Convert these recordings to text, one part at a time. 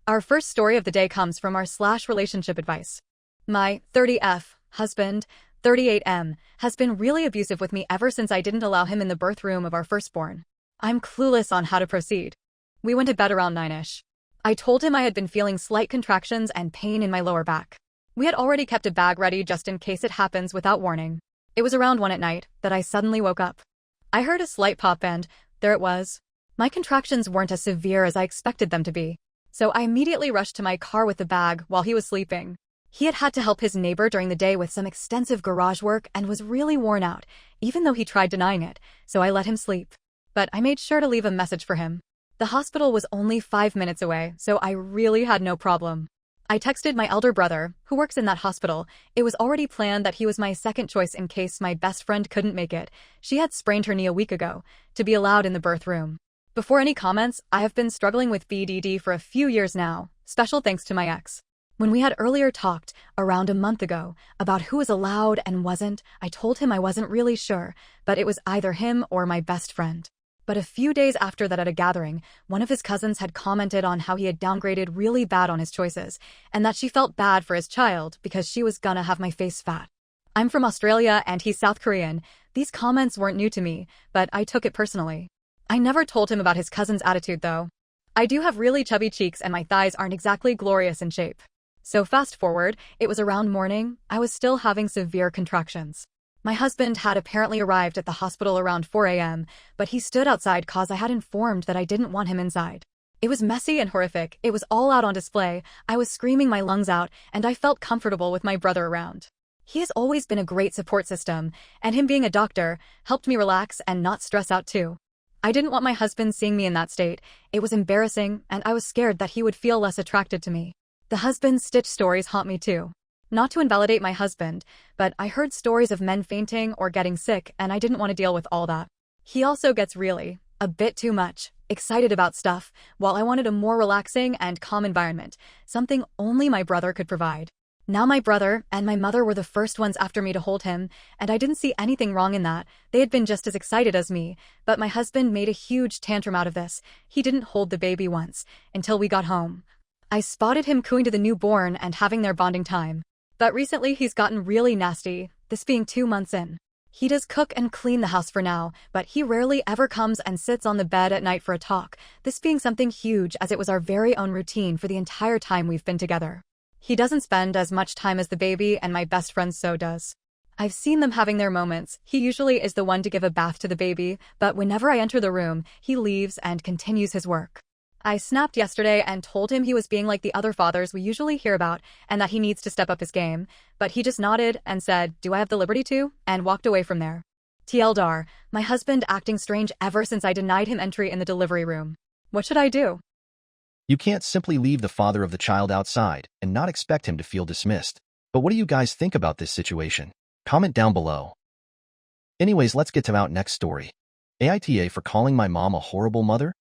Our first story of the day comes from our slash relationship advice. My 30F husband, 38M, has been really abusive with me ever since I didn't allow him in the birth room of our firstborn. I'm clueless on how to proceed. We went to bed around 9ish. I told him I had been feeling slight contractions and pain in my lower back. We had already kept a bag ready just in case it happens without warning. It was around 1 at night that I suddenly woke up. I heard a slight pop and there it was. My contractions weren't as severe as I expected them to be, so I immediately rushed to my car with the bag while he was sleeping. He had had to help his neighbor during the day with some extensive garage work and was really worn out, even though he tried denying it, so I let him sleep. But I made sure to leave a message for him. The hospital was only 5 minutes away, so I really had no problem. I texted my elder brother, who works in that hospital. It was already planned that he was my second choice in case my best friend couldn't make it. She had sprained her knee a week ago, to be allowed in the birth room. Before any comments, I have been struggling with BDD for a few years now, special thanks to my ex. When we had earlier talked, around a month ago, about who was allowed and wasn't, I told him I wasn't really sure, but it was either him or my best friend. But a few days after that at a gathering, one of his cousins had commented on how he had downgraded really bad on his choices, and that she felt bad for his child because she was gonna have my face fat. I'm from Australia and he's South Korean. These comments weren't new to me, but I took it personally. I never told him about his cousin's attitude though. I do have really chubby cheeks and my thighs aren't exactly glorious in shape. So fast forward, it was around morning, I was still having severe contractions. My husband had apparently arrived at the hospital around 4 a.m., but he stood outside cause I had informed that I didn't want him inside. It was messy and horrific, it was all out on display, I was screaming my lungs out, and I felt comfortable with my brother around. He has always been a great support system, and him being a doctor helped me relax and not stress out too. I didn't want my husband seeing me in that state, it was embarrassing, and I was scared that he would feel less attracted to me. The husband stitch stories haunt me too. Not to invalidate my husband, but I heard stories of men fainting or getting sick and I didn't want to deal with all that. He also gets really, a bit too much, excited about stuff, while I wanted a more relaxing and calm environment, something only my brother could provide. Now my brother and my mother were the first ones after me to hold him, and I didn't see anything wrong in that. They had been just as excited as me, but my husband made a huge tantrum out of this. He didn't hold the baby once, until we got home. I spotted him cooing to the newborn and having their bonding time. But recently he's gotten really nasty, this being 2 months in. He does cook and clean the house for now, but he rarely ever comes and sits on the bed at night for a talk, this being something huge as it was our very own routine for the entire time we've been together. He doesn't spend as much time as the baby and my best friend so does. I've seen them having their moments. He usually is the one to give a bath to the baby, but whenever I enter the room, he leaves and continues his work. I snapped yesterday and told him he was being like the other fathers we usually hear about and that he needs to step up his game, but he just nodded and said, "Do I have the liberty to?" and walked away from there. TLDR, my husband acting strange ever since I denied him entry in the delivery room. What should I do? You can't simply leave the father of the child outside and not expect him to feel dismissed. But what do you guys think about this situation? Comment down below. Anyways, let's get to our next story. AITA for calling my mom a horrible mother?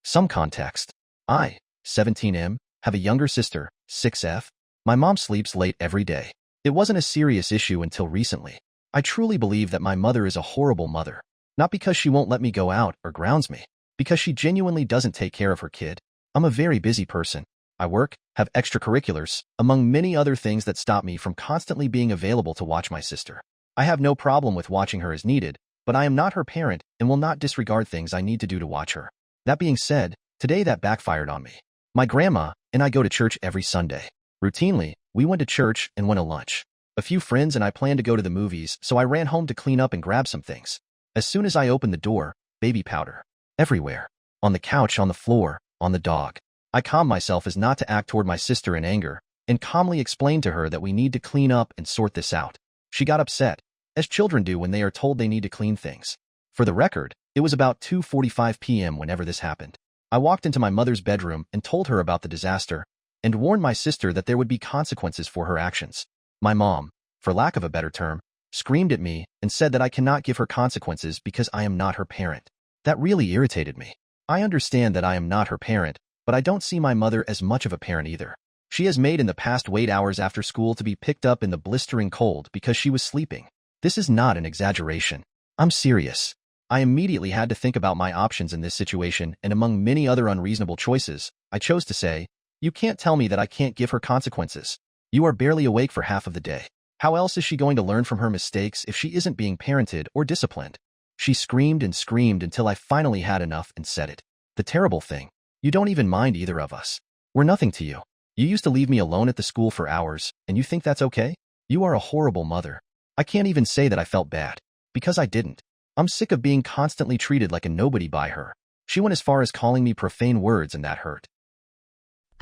Some context. I, 17M, have a younger sister, 6F. My mom sleeps late every day. It wasn't a serious issue until recently. I truly believe that my mother is a horrible mother. Not because she won't let me go out or grounds me, because she genuinely doesn't take care of her kid. I'm a very busy person. I work, have extracurriculars, among many other things that stop me from constantly being available to watch my sister. I have no problem with watching her as needed, but I am not her parent and will not disregard things I need to do to watch her. That being said, today that backfired on me. My grandma and I go to church every Sunday. Routinely, we went to church and went to lunch. A few friends and I planned to go to the movies, so I ran home to clean up and grab some things. As soon as I opened the door, baby powder. Everywhere. On the couch, on the floor, on the dog. I calmed myself as not to act toward my sister in anger, and calmly explained to her that we need to clean up and sort this out. She got upset, as children do when they are told they need to clean things. For the record, it was about 2:45 p.m. whenever this happened. I walked into my mother's bedroom and told her about the disaster, and warned my sister that there would be consequences for her actions. My mom, for lack of a better term, screamed at me and said that I cannot give her consequences because I am not her parent. That really irritated me. I understand that I am not her parent, but I don't see my mother as much of a parent either. She has made in the past wait hours after school to be picked up in the blistering cold because she was sleeping. This is not an exaggeration. I'm serious. I immediately had to think about my options in this situation, and among many other unreasonable choices, I chose to say, You can't tell me that I can't give her consequences. You are barely awake for half of the day. How else is she going to learn from her mistakes if she isn't being parented or disciplined? She screamed and screamed until I finally had enough and said it. The terrible thing, you don't even mind either of us. We're nothing to you. You used to leave me alone at the school for hours, and you think that's okay? You are a horrible mother. I can't even say that I felt bad, because I didn't. I'm sick of being constantly treated like a nobody by her. She went as far as calling me profane words, and that hurt.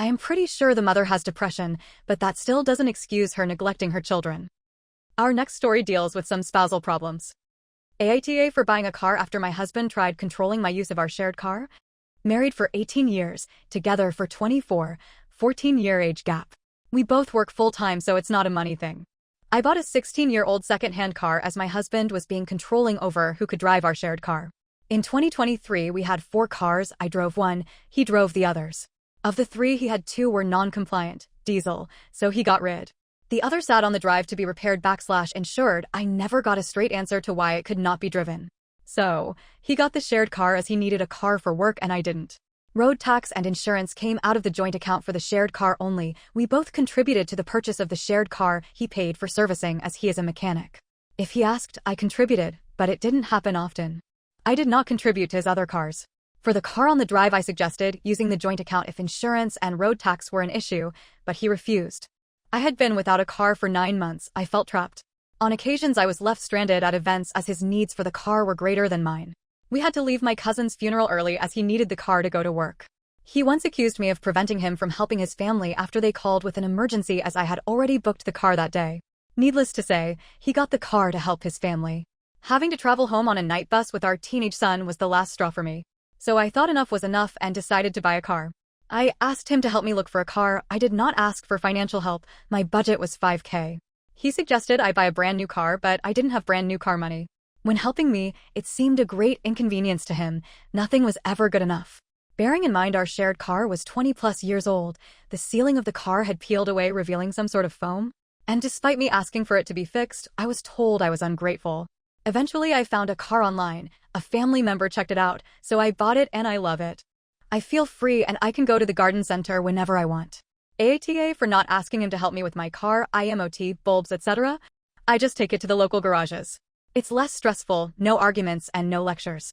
I am pretty sure the mother has depression, but that still doesn't excuse her neglecting her children. Our next story deals with some spousal problems. AITA for buying a car after my husband tried controlling my use of our shared car. Married for 18 years, together for 24, 14-year age gap. We both work full-time, so it's not a money thing. I bought a 16-year-old second-hand car as my husband was being controlling over who could drive our shared car. In 2023, we had 4 cars. I drove one, he drove the others. Of the 3, he had 2 were non-compliant, diesel, so he got rid. The other sat on the drive to be repaired/insured. I never got a straight answer to why it could not be driven. So, he got the shared car as he needed a car for work and I didn't. Road tax and insurance came out of the joint account for the shared car only. We both contributed to the purchase of the shared car. He paid for servicing as he is a mechanic. If he asked, I contributed, but it didn't happen often. I did not contribute to his other cars. For the car on the drive, I suggested using the joint account if insurance and road tax were an issue, but he refused. I had been without a car for 9 months. I felt trapped. On occasions, I was left stranded at events as his needs for the car were greater than mine. We had to leave my cousin's funeral early as he needed the car to go to work. He once accused me of preventing him from helping his family after they called with an emergency as I had already booked the car that day. Needless to say, he got the car to help his family. Having to travel home on a night bus with our teenage son was the last straw for me. So I thought enough was enough and decided to buy a car. I asked him to help me look for a car. I did not ask for financial help. My budget was $5,000. He suggested I buy a brand new car, but I didn't have brand new car money. When helping me, it seemed a great inconvenience to him. Nothing was ever good enough. Bearing in mind our shared car was 20+ years old, the ceiling of the car had peeled away, revealing some sort of foam. And despite me asking for it to be fixed, I was told I was ungrateful. Eventually, I found a car online. A family member checked it out, so I bought it and I love it. I feel free and I can go to the garden center whenever I want. AITA for not asking him to help me with my car, IMOT, bulbs, etc. I just take it to the local garages. It's less stressful, no arguments, and no lectures.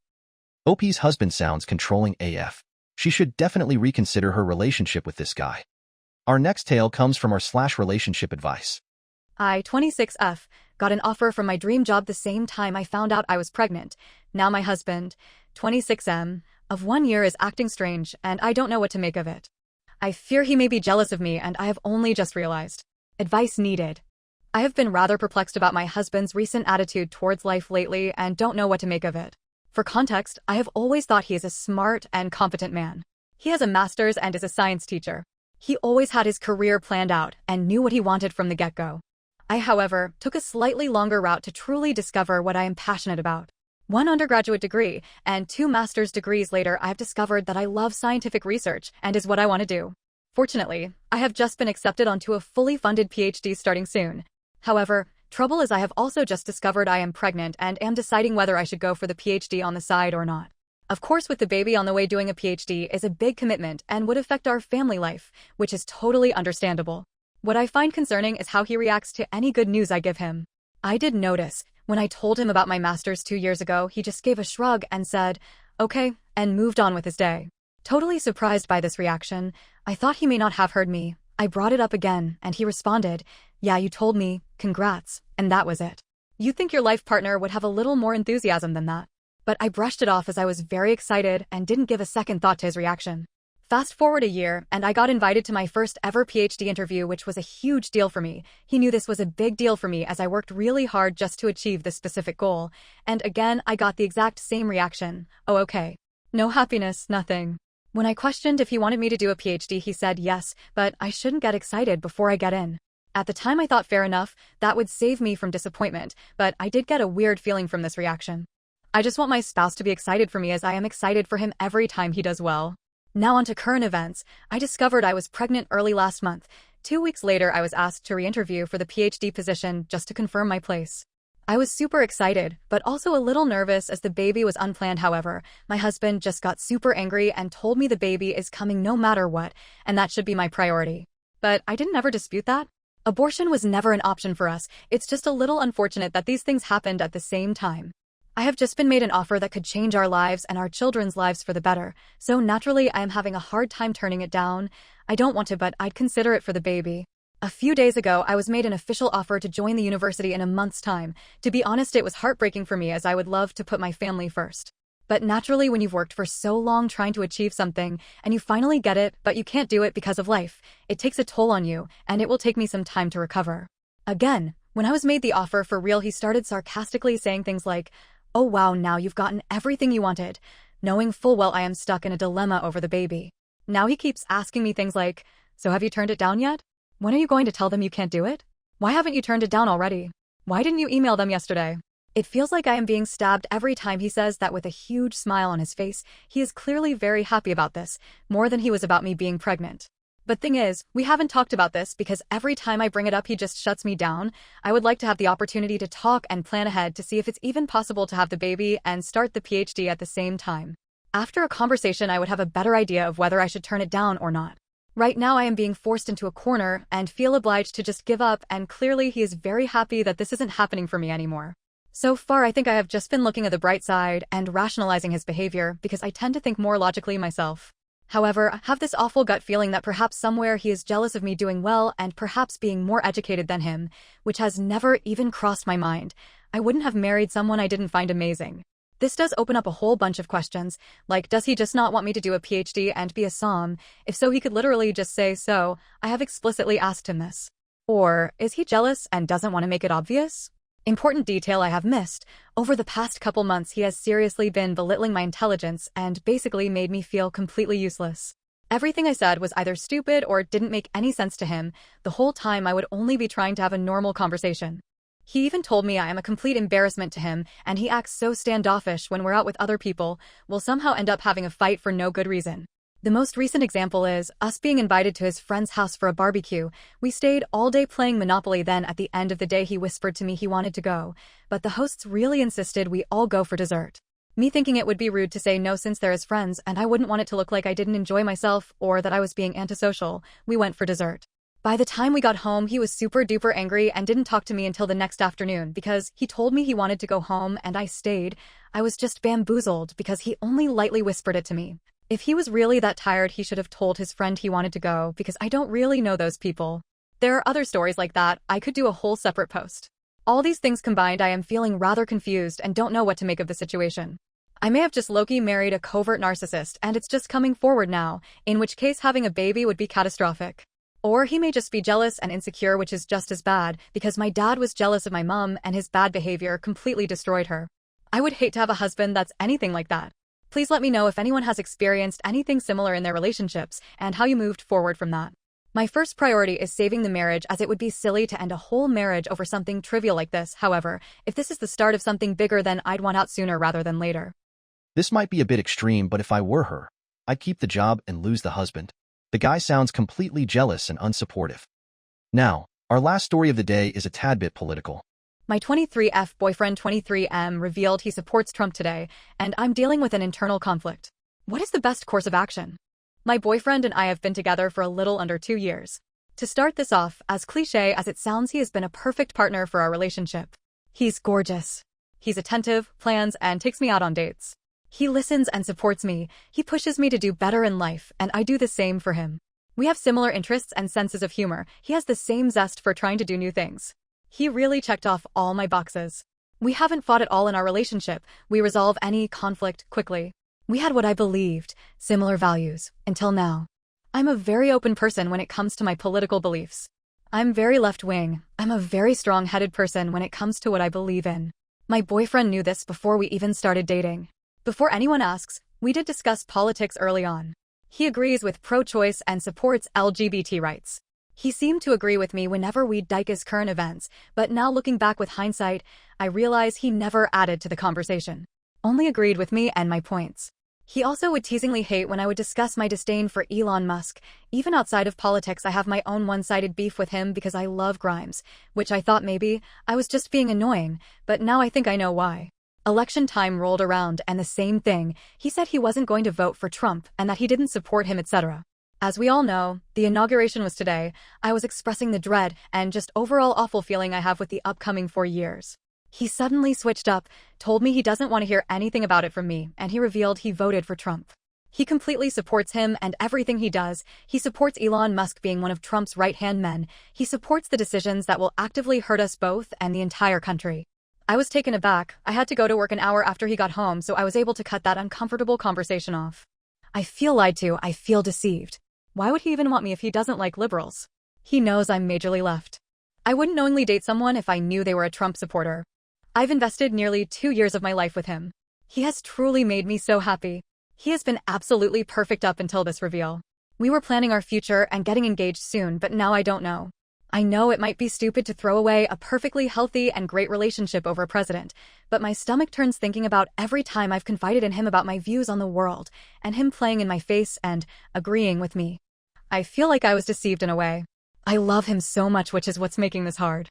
OP's husband sounds controlling AF. She should definitely reconsider her relationship with this guy. Our next tale comes from our /relationship advice. I, 26F, got an offer from my dream job the same time I found out I was pregnant. Now my husband, 26M, of 1 year is acting strange, and I don't know what to make of it. I fear he may be jealous of me, and I have only just realized. Advice needed. I have been rather perplexed about my husband's recent attitude towards life lately and don't know what to make of it. For context, I have always thought he is a smart and competent man. He has a master's and is a science teacher. He always had his career planned out and knew what he wanted from the get-go. I, however, took a slightly longer route to truly discover what I am passionate about. 1 undergraduate degree and 2 master's degrees later, I have discovered that I love scientific research and is what I want to do. Fortunately, I have just been accepted onto a fully funded PhD starting soon. However, trouble is I have also just discovered I am pregnant and am deciding whether I should go for the PhD on the side or not. Of course, with the baby on the way, doing a PhD is a big commitment and would affect our family life, which is totally understandable. What I find concerning is how he reacts to any good news I give him. I did notice, when I told him about my master's 2 years ago, he just gave a shrug and said, okay, and moved on with his day. Totally surprised by this reaction, I thought he may not have heard me. I brought it up again, and he responded, yeah, you told me, congrats, and that was it. You'd think your life partner would have a little more enthusiasm than that. But I brushed it off as I was very excited and didn't give a second thought to his reaction. Fast forward a year, and I got invited to my first ever PhD interview, which was a huge deal for me. He knew this was a big deal for me as I worked really hard just to achieve this specific goal. And again, I got the exact same reaction. Oh, okay. No happiness, nothing. When I questioned if he wanted me to do a PhD, he said yes, but I shouldn't get excited before I get in. At the time, I thought fair enough, that would save me from disappointment, but I did get a weird feeling from this reaction. I just want my spouse to be excited for me as I am excited for him every time he does well. Now on to current events. I discovered I was pregnant early last month. 2 weeks later, I was asked to re-interview for the PhD position just to confirm my place. I was super excited, but also a little nervous as the baby was unplanned. However, my husband just got super angry and told me the baby is coming no matter what, and that should be my priority. But I didn't ever dispute that. Abortion was never an option for us. It's just a little unfortunate that these things happened at the same time. I have just been made an offer that could change our lives and our children's lives for the better, so naturally I am having a hard time turning it down. I don't want to, but I'd consider it for the baby. A few days ago, I was made an official offer to join the university in a month's time. To be honest, it was heartbreaking for me as I would love to put my family first. But naturally, when you've worked for so long trying to achieve something, and you finally get it, but you can't do it because of life, it takes a toll on you, and it will take me some time to recover. Again, when I was made the offer for real, he started sarcastically saying things like, "Oh wow, now you've gotten everything you wanted," knowing full well I am stuck in a dilemma over the baby. Now he keeps asking me things like, "So have you turned it down yet? When are you going to tell them you can't do it? Why haven't you turned it down already? Why didn't you email them yesterday?" It feels like I am being stabbed every time he says that with a huge smile on his face. He is clearly very happy about this, more than he was about me being pregnant. But thing is, we haven't talked about this because every time I bring it up he just shuts me down. I would like to have the opportunity to talk and plan ahead to see if it's even possible to have the baby and start the PhD at the same time. After a conversation I would have a better idea of whether I should turn it down or not. Right now I am being forced into a corner and feel obliged to just give up, and clearly he is very happy that this isn't happening for me anymore. So far I think I have just been looking at the bright side and rationalizing his behavior because I tend to think more logically myself. However, I have this awful gut feeling that perhaps somewhere he is jealous of me doing well and perhaps being more educated than him, which has never even crossed my mind. I wouldn't have married someone I didn't find amazing. This does open up a whole bunch of questions, like does he just not want me to do a PhD and be a SOM? If so, he could literally just say so. I have explicitly asked him this. Or is he jealous and doesn't want to make it obvious? Important detail I have missed. Over the past couple months he has seriously been belittling my intelligence and basically made me feel completely useless. Everything I said was either stupid or didn't make any sense to him. The whole time I would only be trying to have a normal conversation. He even told me I am a complete embarrassment to him, and he acts so standoffish when we're out with other people. We'll somehow end up having a fight for no good reason. The most recent example is us being invited to his friend's house for a barbecue. We stayed all day playing Monopoly, then at the end of the day he whispered to me he wanted to go, but the hosts really insisted we all go for dessert. Me thinking it would be rude to say no since they're his friends and I wouldn't want it to look like I didn't enjoy myself or that I was being antisocial, we went for dessert. By the time we got home he was super duper angry and didn't talk to me until the next afternoon because he told me he wanted to go home and I stayed. I was just bamboozled because he only lightly whispered it to me. If he was really that tired he should have told his friend he wanted to go because I don't really know those people. There are other stories like that. I could do a whole separate post. All these things combined, I am feeling rather confused and don't know what to make of the situation. I may have just low-key married a covert narcissist and it's just coming forward now, in which case having a baby would be catastrophic. Or he may just be jealous and insecure, which is just as bad because my dad was jealous of my mom and his bad behavior completely destroyed her. I would hate to have a husband that's anything like that. Please let me know if anyone has experienced anything similar in their relationships and how you moved forward from that. My first priority is saving the marriage, as it would be silly to end a whole marriage over something trivial like this. However, if this is the start of something bigger, then I'd want out sooner rather than later. This might be a bit extreme, but if I were her, I'd keep the job and lose the husband. The guy sounds completely jealous and unsupportive. Now, our last story of the day is a tad bit political. My 23F boyfriend 23M revealed he supports Trump today, and I'm dealing with an internal conflict. What is the best course of action? My boyfriend and I have been together for a little under 2 years. To start this off, as cliché as it sounds, he has been a perfect partner for our relationship. He's gorgeous. He's attentive, plans, and takes me out on dates. He listens and supports me. He pushes me to do better in life, and I do the same for him. We have similar interests and senses of humor. He has the same zest for trying to do new things. He really checked off all my boxes. We haven't fought at all in our relationship. We resolve any conflict quickly. We had what I believed, similar values, until now. I'm a very open person when it comes to my political beliefs. I'm very left-wing. I'm a very strong-headed person when it comes to what I believe in. My boyfriend knew this before we even started dating. Before anyone asks, we did discuss politics early on. He agrees with pro-choice and supports LGBT rights. He seemed to agree with me whenever we'd discuss current events, but now looking back with hindsight, I realize he never added to the conversation. Only agreed with me and my points. He also would teasingly hate when I would discuss my disdain for Elon Musk. Even outside of politics, I have my own one-sided beef with him because I love Grimes, which I thought maybe I was just being annoying, but now I think I know why. Election time rolled around and the same thing. He said he wasn't going to vote for Trump and that he didn't support him, etc. As we all know, the inauguration was today. I was expressing the dread and just overall awful feeling I have with the upcoming 4 years. He suddenly switched up, told me he doesn't want to hear anything about it from me, and he revealed he voted for Trump. He completely supports him and everything he does. He supports Elon Musk being one of Trump's right-hand men. He supports the decisions that will actively hurt us both and the entire country. I was taken aback. I had to go to work an hour after he got home, so I was able to cut that uncomfortable conversation off. I feel lied to. I feel deceived. Why would he even want me if he doesn't like liberals? He knows I'm majorly left. I wouldn't knowingly date someone if I knew they were a Trump supporter. I've invested nearly 2 years of my life with him. He has truly made me so happy. He has been absolutely perfect up until this reveal. We were planning our future and getting engaged soon, but now I don't know. I know it might be stupid to throw away a perfectly healthy and great relationship over a president, but my stomach turns thinking about every time I've confided in him about my views on the world, and him playing in my face and agreeing with me. I feel like I was deceived in a way. I love him so much, which is what's making this hard.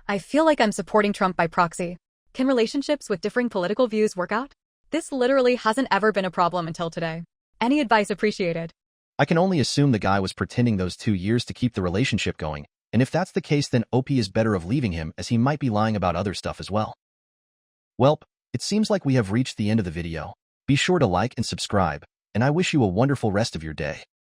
I feel like I'm supporting Trump by proxy. Can relationships with differing political views work out? This literally hasn't ever been a problem until today. Any advice appreciated? I can only assume the guy was pretending those 2 years to keep the relationship going, and if that's the case, then OP is better of leaving him, as he might be lying about other stuff as well. Welp, it seems like we have reached the end of the video. Be sure to like and subscribe, and I wish you a wonderful rest of your day.